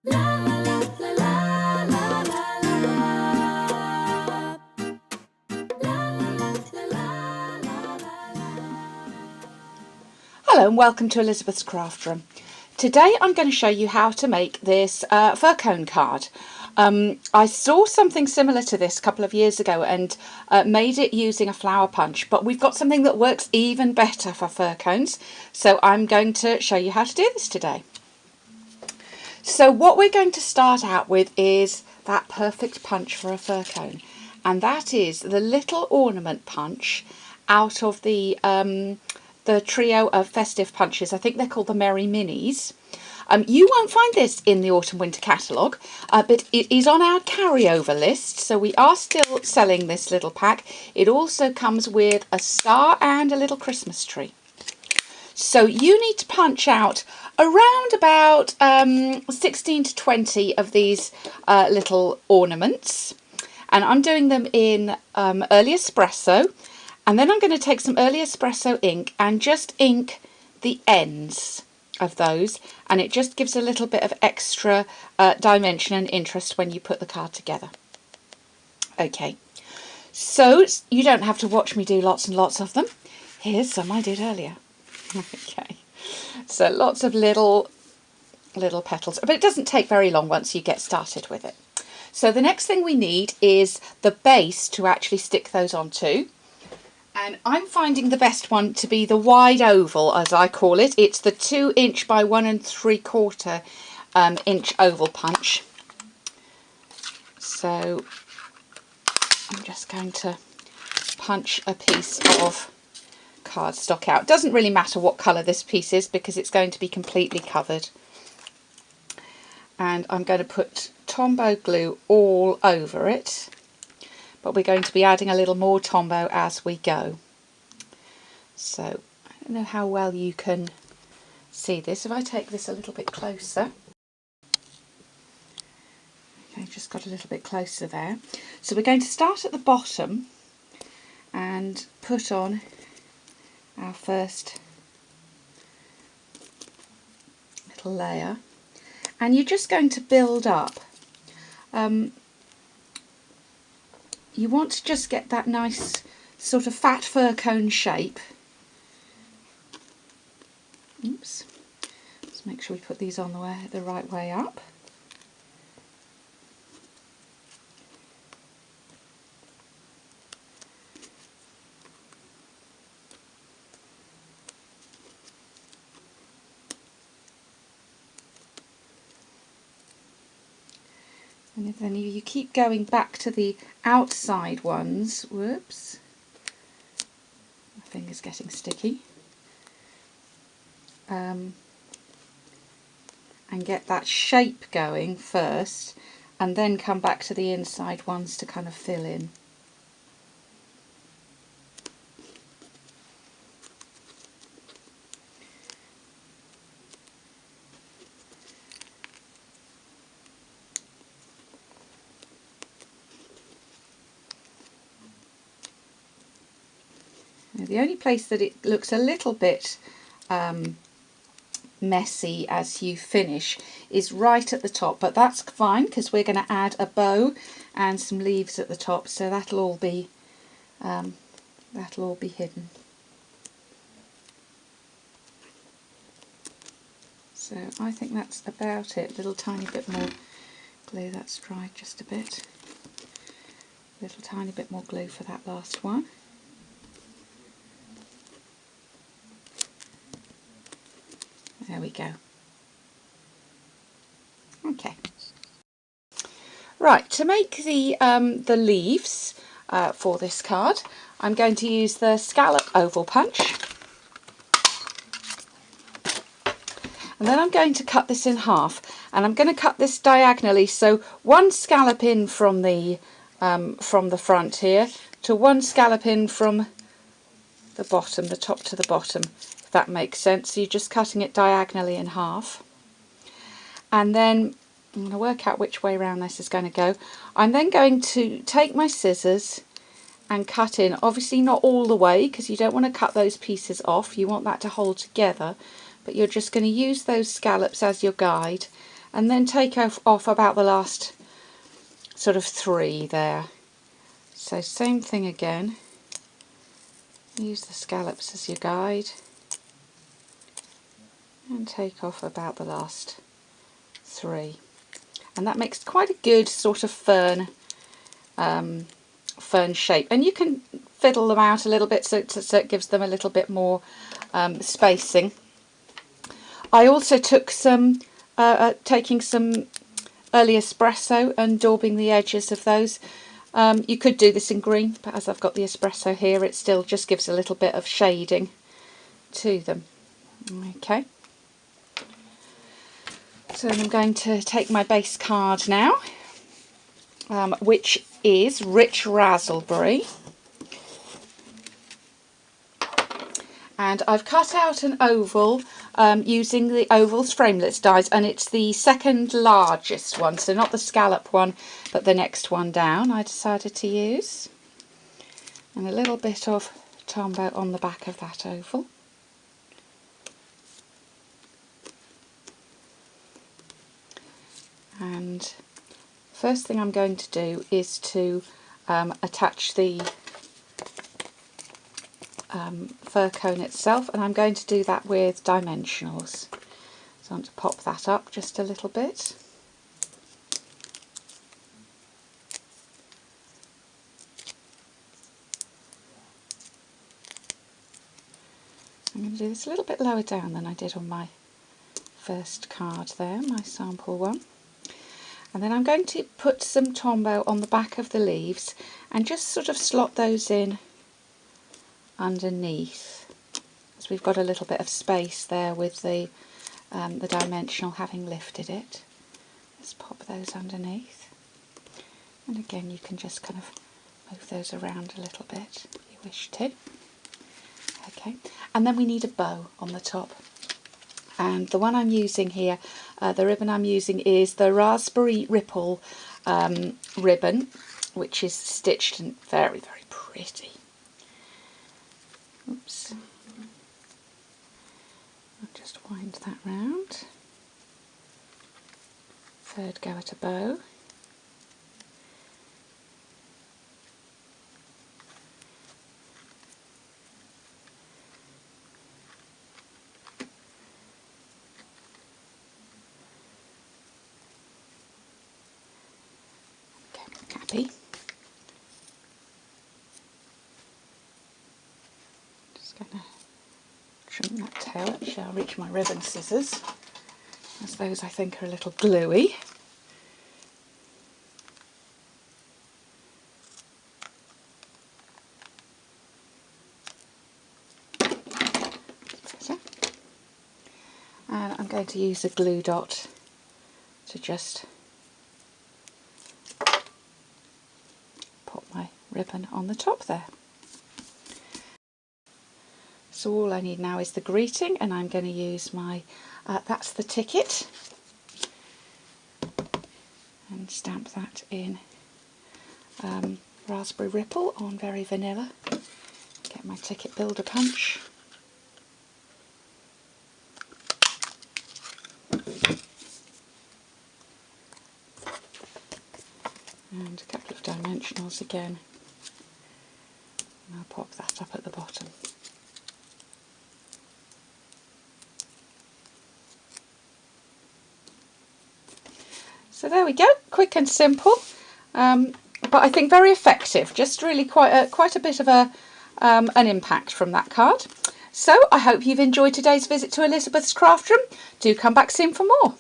Hello and welcome to Elizabeth's Craft Room. Today I'm going to show you how to make this fir cone card. I saw something similar to this a couple of years ago and made it using a flower punch, but we've got something that works even better for fir cones, so I'm going to show you how to do this today. So what we're going to start out with is that perfect punch for a fir cone, and that is the little ornament punch out of the trio of festive punches. I think they're called the Merry Minis. You won't find this in the Autumn Winter catalogue, but it is on our carryover list, so we are still selling this little pack. It also comes with a star and a little Christmas tree. So you need to punch out around about 16 to 20 of these little ornaments, and I'm doing them in early espresso. And then I'm going to take some early espresso ink and just ink the ends of those, and it just gives a little bit of extra dimension and interest when you put the card together. Okay, so you don't have to watch me do lots and lots of them. Here's some I did earlier. Okay, so lots of little petals, but it doesn't take very long once you get started with it. So the next thing we need is the base to actually stick those onto. And I'm finding the best one to be the wide oval, as I call it. It's the 2 inch by 1 3/4 inch oval punch. So I'm just going to punch a piece of cardstock out. It doesn't really matter what colour this piece is because it's going to be completely covered. And I'm going to put Tombow glue all over it. But we're going to be adding a little more Tombow as we go. So I don't know how well you can see this. If I take this a little bit closer. Okay, just got a little bit closer there. So we're going to start at the bottom and put on our first little layer. And you're just going to build up. You want to just get that nice sort of fat fir cone shape. Oops. Let's make sure we put these on the right way up. And then you keep going back to the outside ones. Whoops. My finger's getting sticky. And get that shape going first, and then come back to the inside ones to kind of fill in. The only place that it looks a little bit messy as you finish is right at the top, but that's fine because we're going to add a bow and some leaves at the top, so that'll all be hidden. So I think that's about it. A little tiny bit more glue. That's dried just a bit. A little tiny bit more glue for that last one. There we go. Okay. Right, to make the leaves for this card, I'm going to use the scallop oval punch. And then I'm going to cut this in half, and I'm going to cut this diagonally, so one scallop in from the front here to one scallop in from the bottom, the top to the bottom, if that makes sense. So you're just cutting it diagonally in half. And then I'm going to work out which way around this is going to go. I'm then going to take my scissors and cut in, obviously not all the way because you don't want to cut those pieces off, you want that to hold together, but you're just going to use those scallops as your guide and then take off about the last sort of 3 there. So same thing again, use the scallops as your guide and take off about the last 3, and that makes quite a good sort of fern shape, and you can fiddle them out a little bit so it gives them a little bit more spacing. I also took taking some early espresso and daubing the edges of those. You could do this in green, but as I've got the espresso here, it still just gives a little bit of shading to them. Okay, so I'm going to take my base card now, which is Rich Raspberry. And I've cut out an oval using the Ovals Framelits dies, and it's the second largest one, so not the scallop one, but the next one down I decided to use. And a little bit of Tombow on the back of that oval. And first thing I'm going to do is to attach the fir cone itself, and I'm going to do that with dimensionals. So I want to pop that up just a little bit. I'm going to do this a little bit lower down than I did on my first card there, my sample one. And then I'm going to put some Tombow on the back of the leaves and just sort of slot those in underneath, as we've got a little bit of space there with the dimensional having lifted it. Just pop those underneath, and again you can just kind of move those around a little bit if you wish to. Okay, and then we need a bow on the top, and the one I'm using here, the ribbon I'm using is the Raspberry Ripple ribbon, which is stitched and very, very pretty. Oops. I'll just wind that round. Third go at a bow. Okay, happy. Just going to trim that tail. Actually, I'll reach my ribbon scissors, as those I think are a little gluey. And I'm going to use a glue dot to just pop my ribbon on the top there. So all I need now is the greeting, and I'm going to use my, that's the ticket, and stamp that in Raspberry Ripple on Very Vanilla. Get my ticket builder punch. And a couple of dimensionals again, and I'll pop that up at the bottom. So there we go, quick and simple, but I think very effective. Just really quite a bit of an impact from that card. So I hope you've enjoyed today's visit to Elizabeth's Craft Room. Do come back soon for more.